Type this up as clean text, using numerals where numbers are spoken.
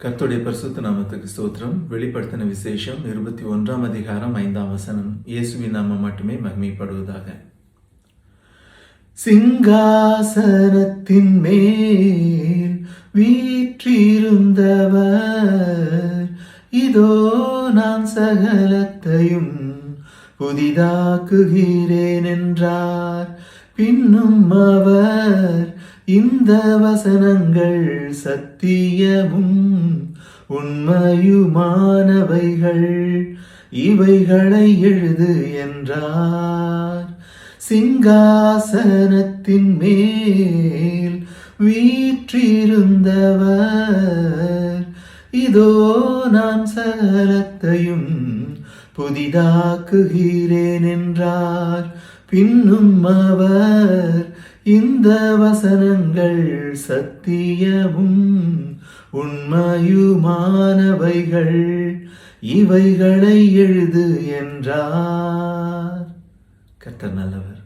கர்த்தருடைய பரிசுத்த நாமத்துக்கு ஸ்தோத்திரம். வெளிப்படுத்தின விசேஷம் 21 அதிகாரம் 5 வசனம். இயேசுவின் நாமம் மட்டுமே மகிமைப்படுவதாக. சிங்காசனத்தின் மேல் வீற்றிருந்தவர், இதோ நான் சகலத்தையும் புதிதாக்குகிறேன் என்றார். பின்னும் அவர், இந்த வசனங்கள் சத்தியமும் உண்மையுமானவைகள், இவைகளை எழுது என்றார். சிங்காசனத்தின் மேல் வீற்றிருந்தவர், இதோ நான் சகலத்தையும் புதிதாக்குகிறேன் என்றார். பின்னும் அவர், இந்த வசனங்கள் சத்தியமும் உண்மையுமானவைகள், இவைகளை எழுது என்றார். கர்த்தர் நல்லவர்.